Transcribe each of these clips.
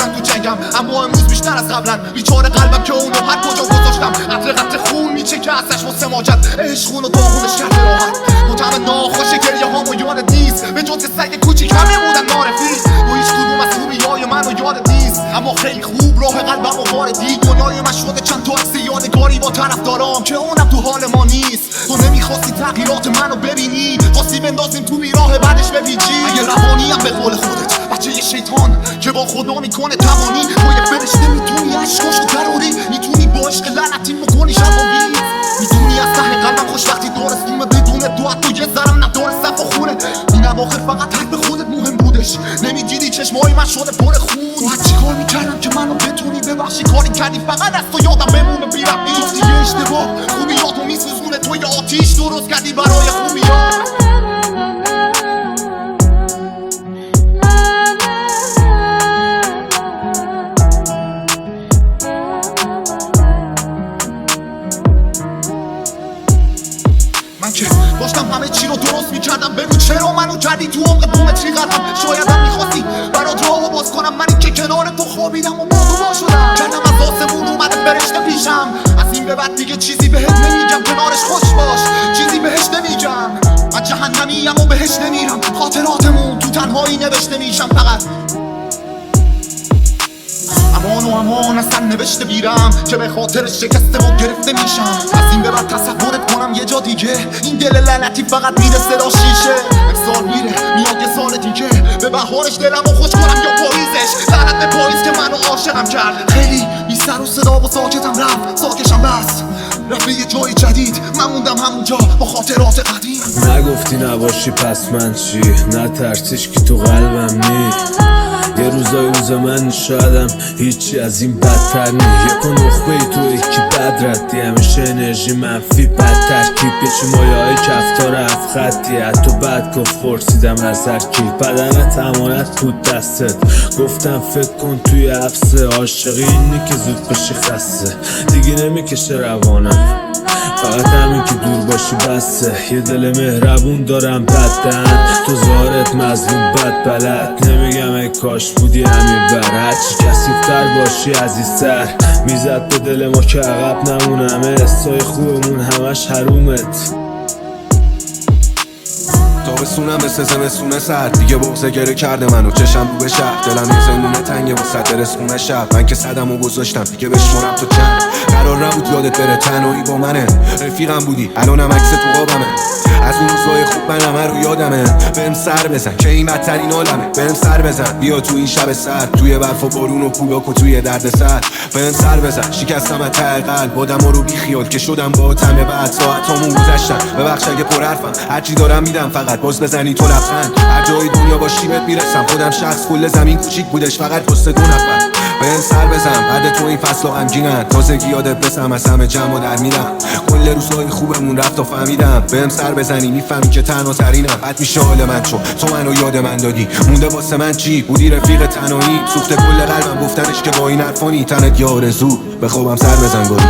افتادم تو جنگم، اما امروز بیشتر از قبلن. بیچاره قلبم که اونو هر کجا گذاشتم قطره قطره خون میچه که ازش واسه ماجد. عشق و داغونش کرده راحت، مطعم ناخوش گریه هامو یادت نیست. به جز سگ کوچیک همه بودن معرفی. تو هیچ کدوم از خوبیای منو یادت نیست، اما خیلی خوب راه قلبم رو واردی. دنیای من شده چند تا عکس یادگاری با طرفدارام که اونم تو حال ما نیست. تو نمیخواستی تغییرات منو ببینی، خواستی بندازیم تو بیراه بعدش بپیچی. اگه روانیم به قول خودت بچه یه شیطان که با خدا میکنه توانی. تو یه فرشته میتونی عشقاشو تراری، میتونی با عشق لعنتی بکنی شبابی. میتونی از ته قلبم خوشبختی دارستیمه بدون تو حتی یه ذرم نداره صف و خونه. این اواخر فقط حق به خودت مهم بودش، نمیدیدی چشمای من شده پر خون. تو چی کار میکردم که منو بتونی ببخشی؟ کاری کردی فقط از تو یادم بمونه بیرفتی. گفتی یه اشتباه خوبیاتو میسوزونه، تو یه آتیش درست کردی برای خوبیات. من که داشتم همه چی رو درست میکردم، بگو چرا منو کردی تو عمق دومتری قدم؟ شایدم میخواستی برات راهو باز کنم، من این که کنار تو خوابیدم و موضوع شدم. کردم از آسمون اومده فرشته پیشم، از این به بعد دیگه چیزی بهت نمیگم، کنارش خوش باش چیزی بهش نمیگم. من جهنمیم و بهش نمیرم، خاطراتمون تو تنهایی نوشته میشم فقط. امان و امان اصلا نوشته بیرم که به خاطر شکسته و گرفته میشم. از این به بعد تصورت کنم یه جا دیگه، این دل لعنتی فقط میره صدا شیشه. یک سال میره میاد یه سال دیگه، به بهارش دلم رو خوش کنم یا پاییزش. لعنت به پاییز که منو عاشقم کرد. خیلی بی سر و صدا و ساکتم رفت، ساکشم بس رفت یه جای جدید. من موندم همونجا با خاطرات قدیم. نگفتی نباشی پس من چی؟ نترسیش که تو قلبم نی. یه روزای روز من شایدم هیچی از این بدتر نی. یک نخبه ای تو یکی بد ردی، همیشه انرژی منفی بد ترکیب. یه چی مایه های کفتار هفت خطی، حتی بد گفت پرسیدم از هر کی. بدنت امانت بود دستت، گفتم فکر کن توی حبسه. عاشقی اینی که زود بشی خسته، دیگه نمیکشه روانم. فقط همین که دور باشی بسه. یه دل مهربون دارم بدن، تو ظاهرت مظلوم بد بلد. نمیگم ای کاش بودی همین بر، هرچی کثیف‌تر باشی عزیزتر. میزد به دل ما که عقب نمونم، حسای خوبمون همش حرومت. تابستونم مثل زمستونه سرد، دیگه بغضه گره کرده منو چشم رو به شهر. دلم یه زندونه تنگه با صد رسخونه شب. من که صدمو گذاشتم دیگه بشمرم تو چند. قرار نبود یادت بره تنهایی با منه، رفیقم بودی الانم عکس تو قابمه. از اون روزای خوب من همه رو یادمه. بهم سر بزن که این بدترین عالمه. بهم سر بزن بیا تو این شب سرد، توی برف و بارون و پولاک و توی درد سر. بهم سر بزن شکستم از ته قلب، آدما رو بی خیال که شدم با تمه. بعد ساعتامون گذشتن، ببخش اگه پر حرفم. هرچی دارم میدم فقط باز بزنی تو لبخند. هر جای دنیا باشی بهت میرسم، خودم شخص کل زمین کوچیک بودش فقط واسه دو نفر. بهم سر بزن بعد تو این فصل غمگینن، تازگی یادت بسم از همه جمع و در میرم. کل روزای خوبمون رفت و فهمیدم. بهم سر بزنی میفهمی که تنها ترینم. بد میشه حال من چون تو منو یاد من دادی. مونده واسه من چی؟ بودی رفیق تنهایی، سوخته کل قلبم گفتنش که با این حرفانی. تنت یه آرزو به خوابم سر بزن گاری.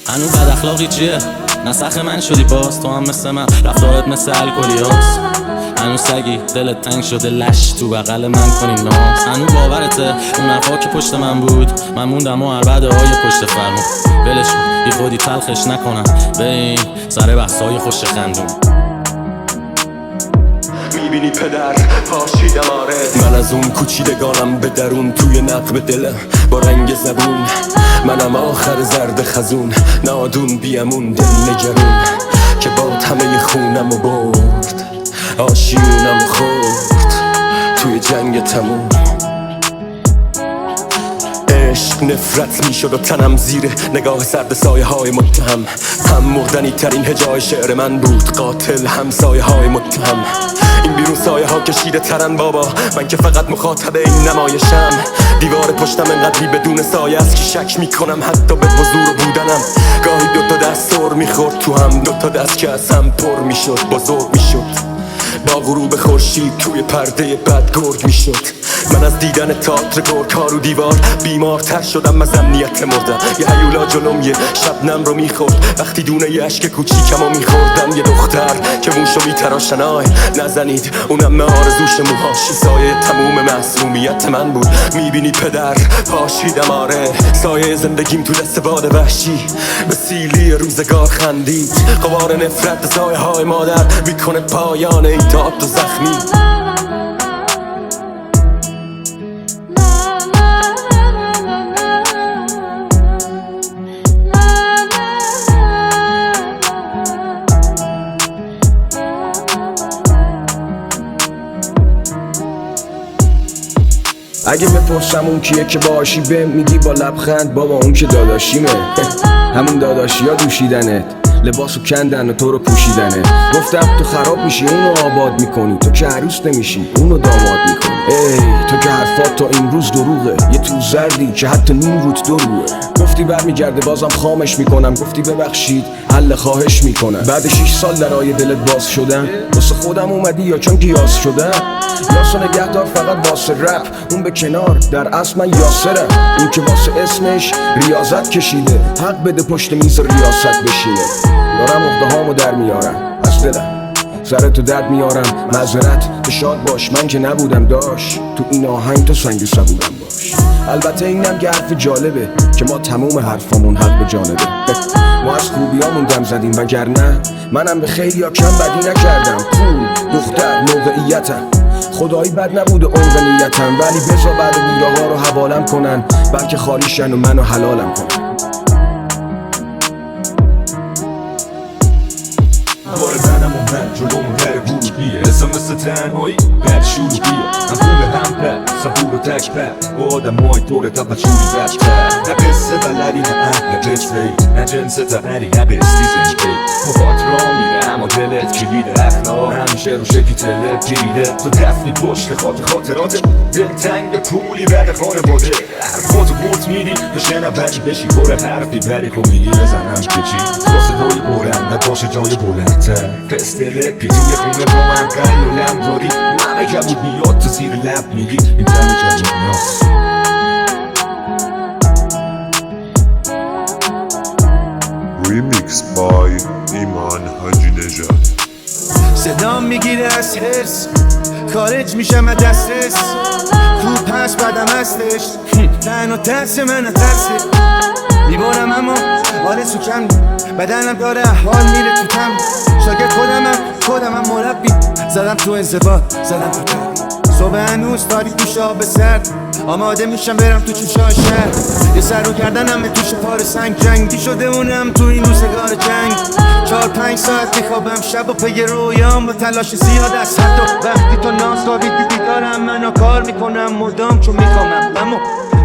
هنو بد اخلاقی چیه؟ نسخ من شدی باز، تو هم مثل من رفتارت مثل الکلی هاست. هنو سگی دلت تنگ شده لش تو بغل من کنی ناز. هنو باورته اون حرفا که پشت من بود، من موندم و عربده های پشت فرمون. ولش کن بی خودی تلخش نکنم، به این سر بحثای خوش خندون. میبینی پدر پاشیدم آره، من از اون کوچیدگانم به درون. توی نقب دلم با رنگ زبون، منم آخر زرد خزون. نادون بیامون دل نگرون که با همه خونم و برد. آشیونم خورد توی جنگ تموم. عشق نفرت میشد و تنم زیر نگاه سرد سایه های متهم. هم مردنی ترین هجای شعر من بود، قاتل هم سایه های متهم. این بیرون سایه ها کشیده ترن بابا، من که فقط مخاطب این نمایشم. دیوار پشتم انقدری بدون سایه است که شک میکنم حتی به حضور بودنم. گاهی دوتا دست سر میخورد تو هم، دوتا دست که از هم پر میشد بزرگ میشد. با غروب خورشید توی پرده بد گرگ میشد. من از دیدن تئاتر گرکارو دیوار بیمارتر شدم از امنیت مردم. یه هیولا جلوم یه شبنم رو میخورد وقتی دونه یه عشق کوچیکمو میخوردم. یه دختر که موشو میتراشن آی نزنید اونم من آرزوش موهاش سایه تموم معصومیت من بود. میبینی پدر پاشیدم آره سایه زندگیم تو دست باد وحشی به سیلی روزگار خندید. غبار نفرت سایه های مادر میکنه پایان این داد و زخمی. اگه بپرسم اون کیه که باشی بهم میگی با لبخند بابا اون که داداشیمه. همون داداشی ها دوشیدنت لباسو کندن و تو رو پوشیدنه. گفتم تو خراب میشی اونو آباد میکنی تو که عروس نمیشی اونو داماد میکنی. ای تو که حرفات تا امروز دروغه یه تو زردی که حتی نیم روت دو روه. گفتی برمیگرده بازم خامش میکنم گفتی ببخشید حل خواهش میکنم. بعد 6 سال درای دلت باز شدم واسه خودم اومدی یا چون گیاس شدم. یاسو نگهدار فقط واسه رپ اون به کنار در اصل من یاسرم. اون که واسه اسمش ریاضت کشیده حق بده پشت میز ریاست بشینه. دارم عقده هامو در میارم از دلم سرتو درد میارم معذرت تو شاد باش من که نبودم داش تو این آهنگ تو سنگ صبورم باش. البته اینم که حرف جالبه که ما تموم حرفامون حق به جانبه. ما از خوبیامون دم زدیم وگرنه منم به خیلی ها کم بدی نکردم. پول دختر موقعیتم خدایی بد نبوده عمق نیتم ولی بذار بعد بیره ها رو حوالم کنن بلکه خالیشن و منو حلالم کنن. بار زنم و من جلومون در گروهیه حسم مثل تنهایی بد شروعیه. هم پول هم پد صبور و تک پد با آدم های طور تا بچوری بچتر. نه قصه بلدی نه اهل قصه نه جنس تقنری نه بستی زنجبی. مفات را میره اما دلت کلیده اخلاق همیشه رو شکی تلت گیریده. تو دفنی پشت خاطرات دلتنگ پولی بعد خانه باده. حرفاتو برد میدی تو شنبنی بشی پر حرفی ولی خب میگی بزنم کچی با صدای بلند باشه جای بلندتر. پستله پیتوی خونه با من قل و لم داری همه کبود میاد تو زیر لب میگی این دم جدید ناس. Remix by ایمان حاجی نژاد. صدام میگیره از حرس خارج میشم از دسترس خوب هست بدم هستش تنها ترس من ترسه میبارم اما آرزو کم بدنم داره حال میره تو کم شاگرد خودمم مربی زدم تو انضباط زدم تو تربی صبح هنوز تاریک میشه آب سرد آماده میشم برم تو چوشای شهر. یه سر رو کردنم به توش پار سنگ جنگی شده اونم تو این روزگار جنگ. 4-5 ساعت میخوابم شب و پی رویام با تلاش زیاد از حد و وقتی تو ناز خوابیدی بیدارم منو کار میکنم مردام چون میخوامم اما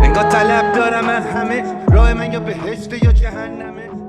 انگاه طلب دارم من همه راه من یا بهشت یا جهنمه.